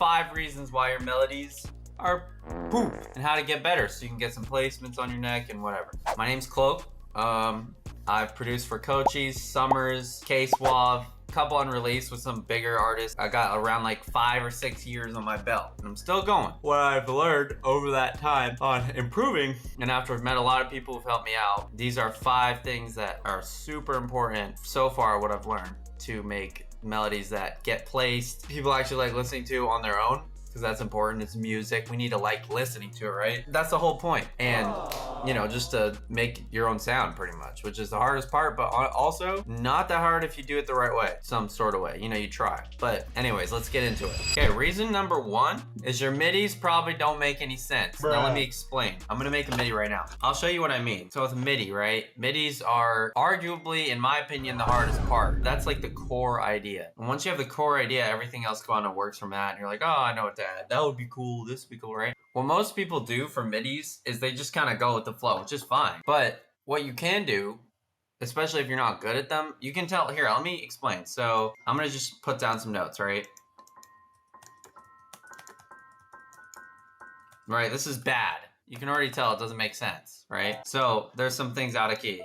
5 reasons why your melodies are poop and how to get better so you can get some placements on your neck and whatever. My name's Cloak. I've produced for Coaches, Summers, K-Suave, a couple unreleased with some bigger artists. I got around like 5 or 6 years on my belt and I'm still going. What I've learned over that time on improving, and after I've met a lot of people who've helped me out, these are 5 things that are super important so far what I've learned to make melodies that get placed, people actually like listening to on their own, because that's important. It's music. We need to like listening to it, right? That's the whole point. And you know, just to make your own sound pretty much, which is the hardest part, but also not that hard if you do it the right way, some sort of way, you know, you try. But anyways, let's get into it. Okay, reason number 1 is your midis probably don't make any sense. Now let me explain. I'm gonna make a midi right now. I'll show you what I mean. So with midi, right? Midis are arguably, in my opinion, the hardest part. That's like the core idea. And once you have the core idea, everything else kind of works from that. And you're like, oh, I know what that would be cool, this would be cool, right? What most people do for midis is they just kind of go with the flow, which is fine. But what you can do, especially if you're not good at them, you can tell. Here, let me explain. So I'm gonna just put down some notes, right? Right, this is bad. You can already tell it doesn't make sense, right? So there's some things out of key.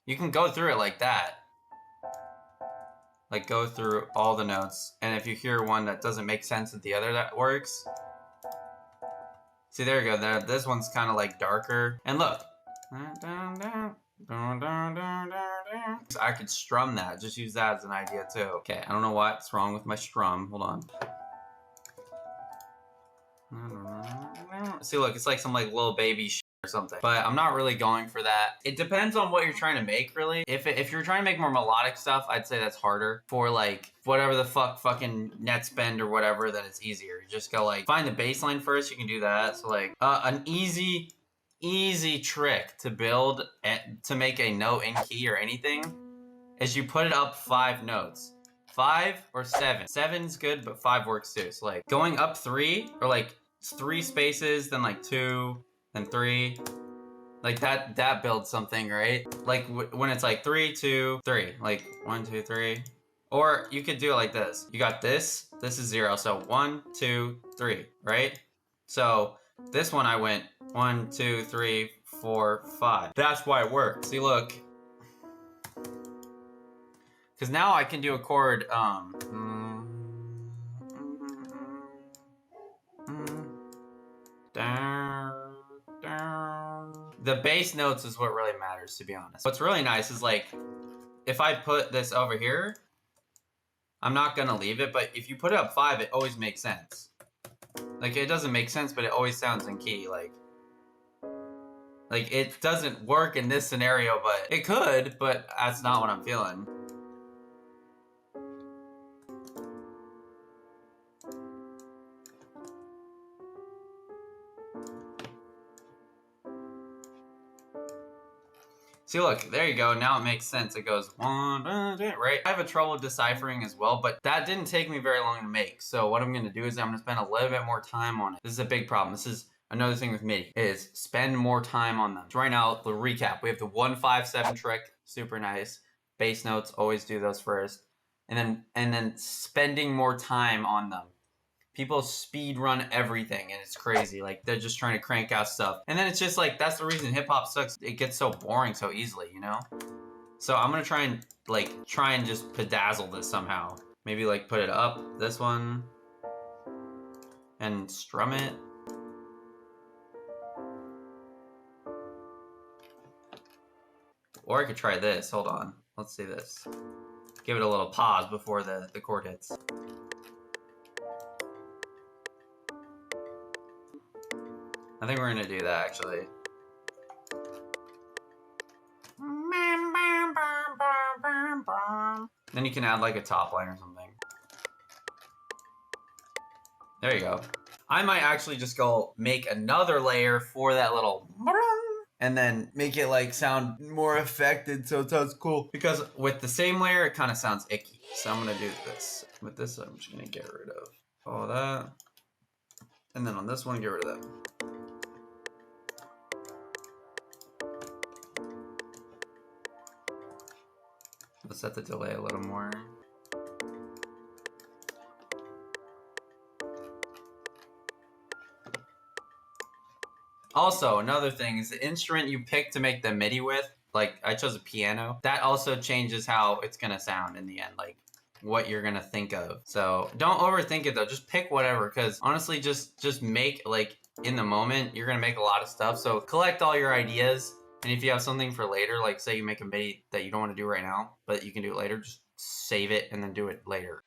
You can go through it like that. Like go through all the notes, and if you hear one that doesn't make sense with the other that works, see, there you go. There, this one's kind of like darker. And look, I could strum that. Just use that as an idea too. Okay, I don't know what's wrong with my strum. Hold on. See, look, it's like some like little baby shit or something. But I'm not really going for that. It depends on what you're trying to make, really. If you're trying to make more melodic stuff, I'd say that's harder. For like whatever the fucking net bend or whatever, then it's easier. You just go like find the bass line first. You can do that. So like an easy trick to build to make a note in key or anything is you put it up 5 notes. 5 or 7. 7's good, but 5 works too. So like going up 3 or like 3 spaces, then like 2, then 3. Like that builds something, right? Like when it's like 3, 2, 3. Like 1, 2, 3. Or you could do it like this. You got this. This is 0. So 1, 2, 3, right? So this one I went 1, 2, 3, 4, 5. That's why it worked. See, look. Because now I can do a chord, the bass notes is what really matters, to be honest. What's really nice is like, if I put this over here, I'm not gonna leave it, but if you put it up 5, it always makes sense. Like, it doesn't make sense, but it always sounds in key, like it doesn't work in this scenario, but it could, but that's not what I'm feeling. See, look, there you go. Now it makes sense. It goes 1, 2, right? I have a trouble deciphering as well, but that didn't take me very long to make. So what I'm gonna do is I'm gonna spend a little bit more time on it. This is a big problem. This is another thing with MIDI, is spend more time on them. So right now, the recap. We have the 1-5-7 trick, super nice. Bass notes, always do those first. And then spending more time on them. People speed run everything and it's crazy. Like, they're just trying to crank out stuff. And then it's just like, that's the reason hip hop sucks. It gets so boring so easily, you know? So I'm gonna try and just bedazzle this somehow. Maybe like put it up, this one, and strum it. Or I could try this, hold on. Let's see this. Give it a little pause before the chord hits. I think we're gonna do that actually. Then you can add like a top line or something. There you go. I might actually just go make another layer for that little and then make it like sound more affected so it sounds cool. Because with the same layer, it kind of sounds icky. So I'm gonna do this. With this, I'm just gonna get rid of all that. And then on this one, get rid of that. Let's set the delay a little more. Also, another thing is the instrument you pick to make the MIDI with, like I chose a piano, that also changes how it's gonna sound in the end, like what you're gonna think of. So don't overthink it though, just pick whatever, because honestly, just make, like, in the moment, you're gonna make a lot of stuff. So collect all your ideas, and if you have something for later, like say you make a MIDI that you don't want to do right now, but you can do it later, just save it and then do it later.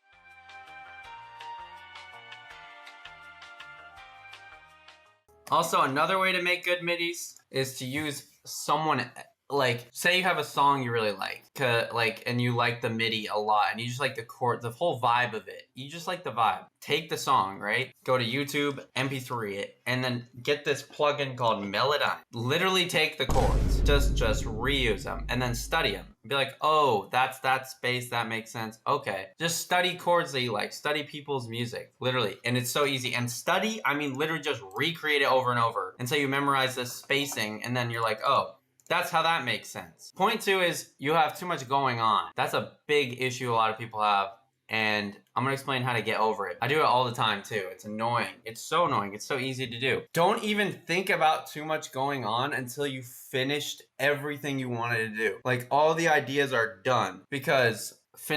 Also, another way to make good MIDIs is to use someone, like, say you have a song you really like, and you like the MIDI a lot, and you just like the chord, the whole vibe of it. You just like the vibe. Take the song, right? Go to YouTube, MP3 it, and then get this plugin called Melodies. Literally take the chords, just reuse them, and then study them. Be like, oh, that's that space, that makes sense. Okay, just study chords that you like. Study people's music, literally, and it's so easy. And study, I mean, literally just recreate it over and over until you memorize the spacing, and then you're like, oh, that's how that makes sense. Point 2 is you have too much going on. That's a big issue a lot of people have, and I'm gonna explain how to get over it. I do it all the time too. It's annoying. It's so annoying. It's so easy to do. Don't even think about too much going on until you finished everything you wanted to do. Like, all the ideas are done, because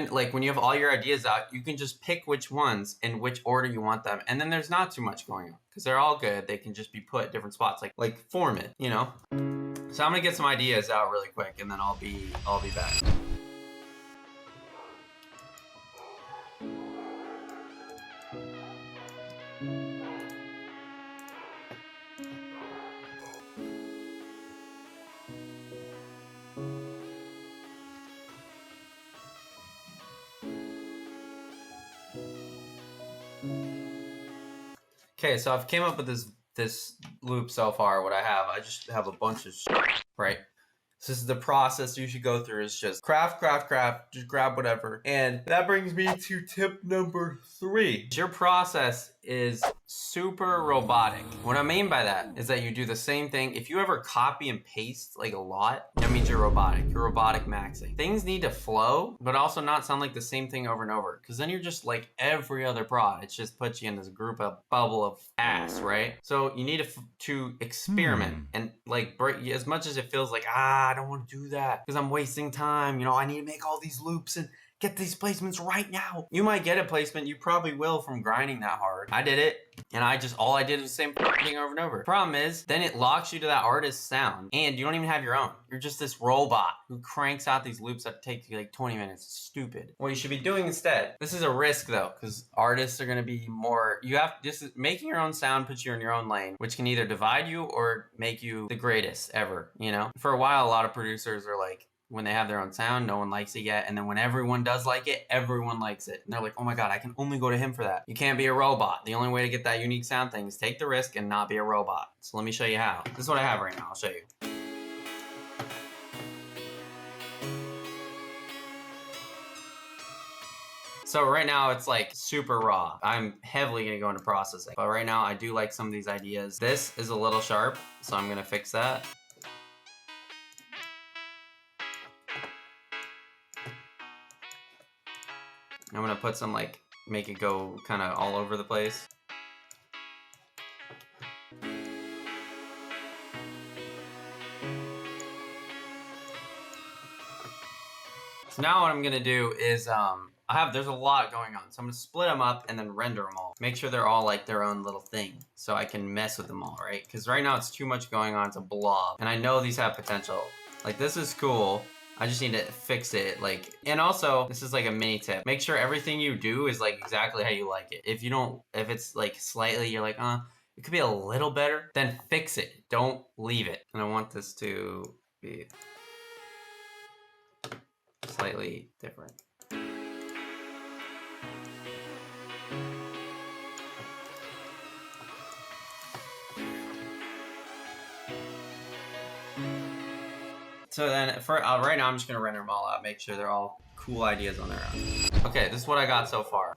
like when you have all your ideas out, you can just pick which ones in which order you want them, and then there's not too much going on because they're all good. They can just be put at different spots, like form it, you know. So I'm gonna get some ideas out really quick, and then I'll be back. Okay, so I've came up with this loop so far. What I just have a bunch of right? So this is the process you should go through, is just craft, just grab whatever. And that brings me to tip number 3. Your process is super robotic. What I mean by that is that you do the same thing. If you ever copy and paste like a lot, that means you're robotic. You're robotic maxing. Things need to flow, but also not sound like the same thing over and over, because then you're just like every other prod. It just puts you in this bubble of ass, right? So you need to experiment and like break, as much as it feels like, I don't want to do that because I'm wasting time. You know, I need to make all these loops and get these placements right now. You might get a placement, you probably will, from grinding that hard. I did it, and all I did was the same thing over and over. Problem is, then it locks you to that artist's sound, and you don't even have your own. You're just this robot who cranks out these loops that take you like 20 minutes. It's stupid. What you should be doing instead, this is a risk though, because artists are gonna be more, making your own sound puts you in your own lane, which can either divide you or make you the greatest ever, you know? For a while, a lot of producers are like, when they have their own sound, no one likes it yet, and then when everyone does like it, everyone likes it, and they're like, oh my god, I can only go to him for that. You can't be a robot. The only way to get that unique sound thing is take the risk and not be a robot. So let me show you how. This is what I have right now. I'll show you. So right now it's like super raw. I'm heavily gonna go into processing, but right now I do like some of these ideas. This is a little sharp, so I'm gonna fix that. I'm gonna put some, like, make it go kind of all over the place. So now what I'm gonna do is, there's a lot going on, so I'm gonna split them up and then render them all. Make sure they're all like their own little thing, so I can mess with them all, right? Because right now it's too much going on, it's a blob. And I know these have potential. Like, this is cool. I just need to fix it, like, and also, this is like a mini tip. Make sure everything you do is like exactly how you like it. If it's like slightly, you're like, it could be a little better, then fix it. Don't leave it. And I want this to be slightly different. So then, right now I'm just gonna render them all out, make sure they're all cool ideas on their own. Okay, this is what I got so far.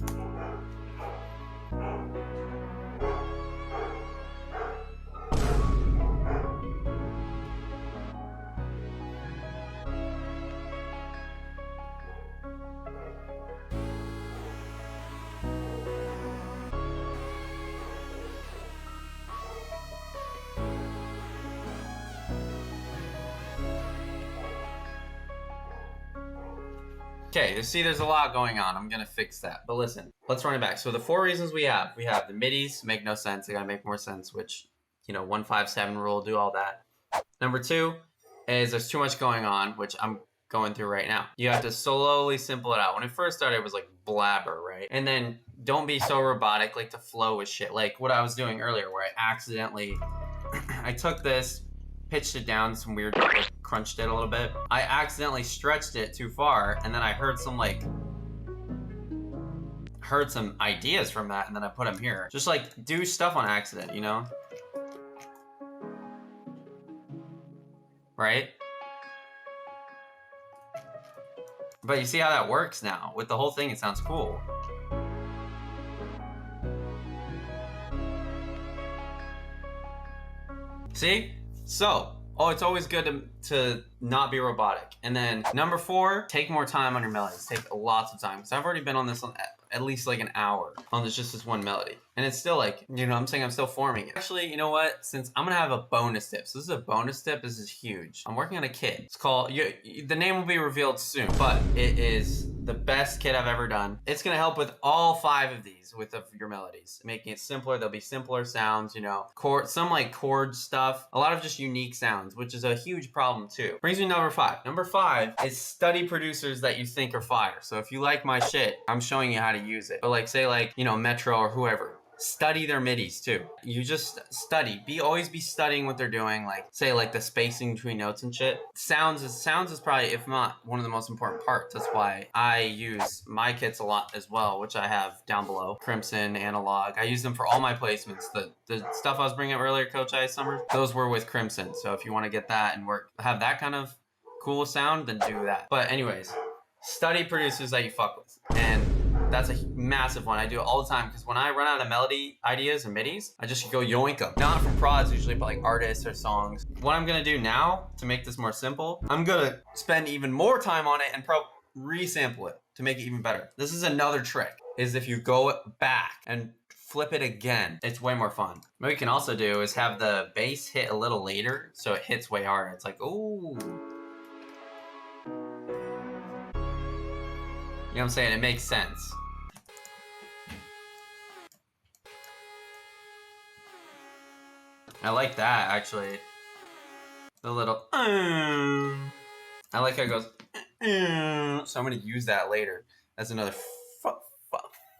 Okay, you see there's a lot going on. I'm gonna fix that. But listen, let's run it back. So the 4 reasons we have the midis make no sense. They gotta make more sense, which, 157 rule, do all that. Number 2 is there's too much going on, which I'm going through right now. You have to slowly simple it out. When it first started, it was like blabber, right? And then don't be so robotic, like to flow with shit. Like what I was doing earlier, where I accidentally, I took this, pitched it down, some weird, like, crunched it a little bit. I accidentally stretched it too far, and then I heard some ideas from that, and then I put them here. Just like do stuff on accident, right? But you see how that works now? With the whole thing, it sounds cool. See? So, it's always good to not be robotic. And then number 4, take more time on your melodies. Take lots of time. Because I've already been on this at least like an hour on just this one melody. And it's still like, I'm saying I'm still forming it. Actually, you know what? Since I'm going to have a bonus tip. So this is a bonus tip. This is huge. I'm working on a kit. It's called, the name will be revealed soon. But it is the best kit I've ever done. It's going to help with all 5 of these with your melodies. Making it simpler. There'll be simpler sounds, some like chord stuff. A lot of just unique sounds, which is a huge problem too. Brings me to number 5. Number 5 is study producers that you think are fire. So if you like my shit, I'm showing you how to use it. But like say like, Metro or whoever. Study their midis too. You just study. Always be studying what they're doing. Like say like the spacing between notes and shit. Sounds is probably, if not one of the most important parts. That's why I use my kits a lot as well, which I have down below. Crimson, Analog. I use them for all my placements. The stuff I was bringing up earlier, Coach Ice Summer, those were with Crimson. So if you want to get that and have that kind of cool sound, then do that. But anyways, study producers that you fuck with. And that's a massive one. I do it all the time because when I run out of melody ideas and midis, I just go yoink them. Not from prods usually, but like artists or songs. What I'm gonna do now to make this more simple, I'm gonna spend even more time on it and resample it to make it even better. This is another trick, is if you go back and flip it again, it's way more fun. What we can also do is have the bass hit a little later so it hits way harder. It's like, ooh. You know what I'm saying? It makes sense. I like that, actually. The little, I like how it goes, so I'm going to use that later as another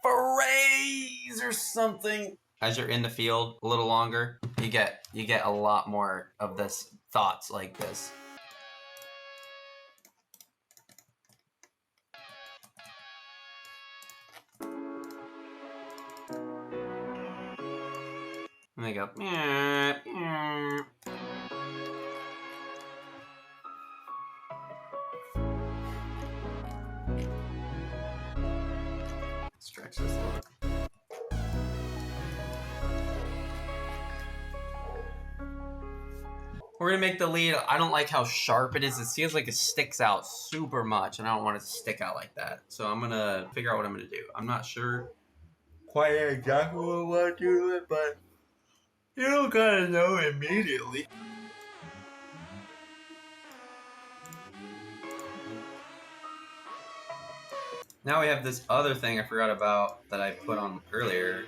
phrase or something. As you're in the field a little longer, you get a lot more of this thoughts like this. And they go, stretch this a little. We're gonna make the lead. I don't like how sharp it is. It feels like it sticks out super much, and I don't want it to stick out like that. So I'm gonna figure out what I'm gonna do. I'm not sure quite exactly what I want to do it, but you don't gotta know immediately. Now we have this other thing I forgot about that I put on earlier.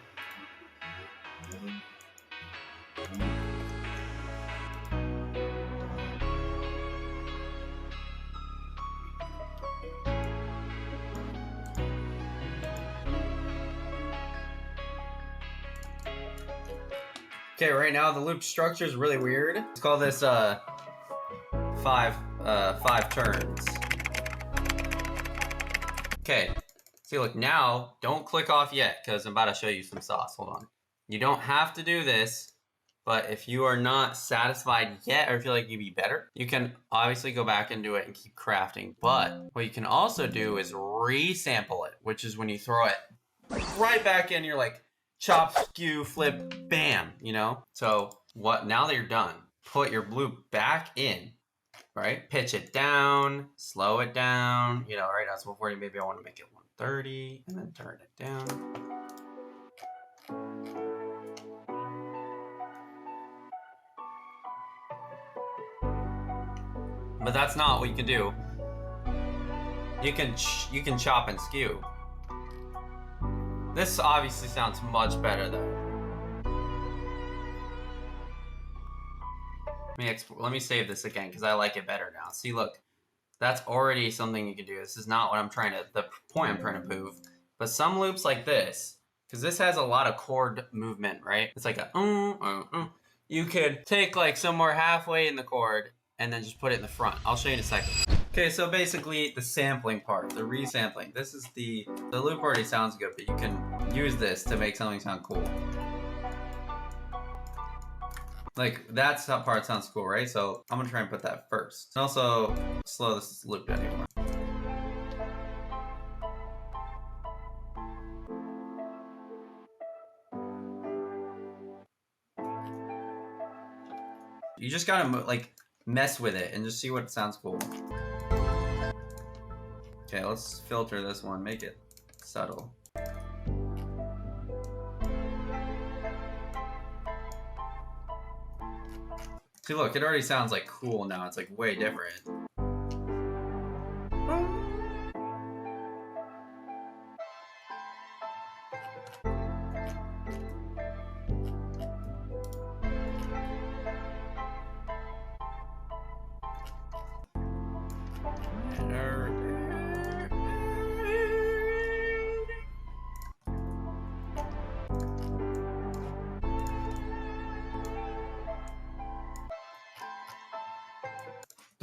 Okay, right now the loop structure is really weird. Let's call this 5 turns. Okay, see, look, now don't click off yet because I'm about to show you some sauce. Hold on. You don't have to do this, but if you are not satisfied yet or feel like you'd be better, you can obviously go back and do it and keep crafting. But what you can also do is resample it, which is when you throw it right back in, you're like, chop, skew, flip, bam, So now that you're done, put your loop back in, right? Pitch it down, slow it down, right now it's 140, maybe I want to make it 130, and then turn it down. But that's not what you can do. You can chop and skew. This obviously sounds much better though. Let me save this again because I like it better now. See, look, that's already something you can do. This is not what the point I'm trying to prove. But some loops like this, because this has a lot of chord movement, right? It's like a You could take like somewhere halfway in the chord and then just put it in the front. I'll show you in a second. Okay, so basically the sampling part, the resampling. This is the loop already sounds good, but you can use this to make something sound cool. Like, that part sounds cool, right? So I'm gonna try and put that first. And also, slow this loop down even more. You just gotta, like, mess with it and just see what sounds cool. Okay, let's filter this one, make it subtle. See, look, it already sounds like cool now. It's like way different.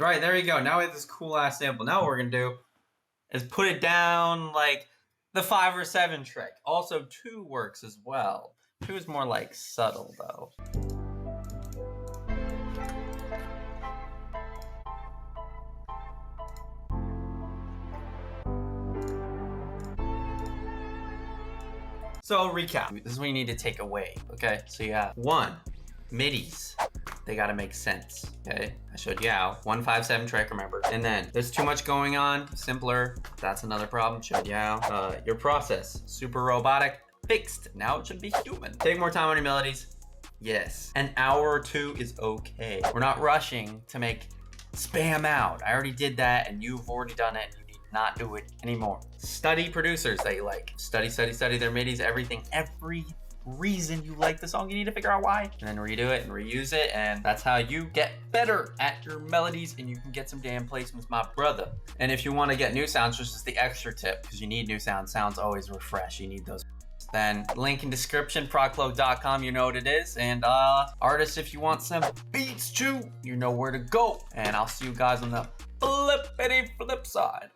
Right, there you go. Now we have this cool ass sample. Now what we're gonna do is put it down like the 5 or 7 trick. Also 2 works as well. 2 is more like subtle though. So recap, this is what you need to take away, okay? So you have 1, MIDIs. They gotta make sense, okay? I showed you how. 1, 5, 7 track, remember. And then there's too much going on, simpler. That's another problem, showed you how. Your process, super robotic, fixed. Now it should be human. Take more time on your melodies, yes. An hour or 2 is okay. We're not rushing to make spam out. I already did that and you've already done it. You need to not do it anymore. Study producers that you like. Study their midis, everything, every reason you like the song, you need to figure out why, and then redo it and reuse it, and that's how you get better at your melodies and you can get some damn placements, my brother. And if you want to get new sounds, just as the extra tip, because you need new sounds always refresh, you need those. Then link in description, procloak.com, you know what it is, and artists, if you want some beats too, you know where to go, and I'll see you guys on the flip side.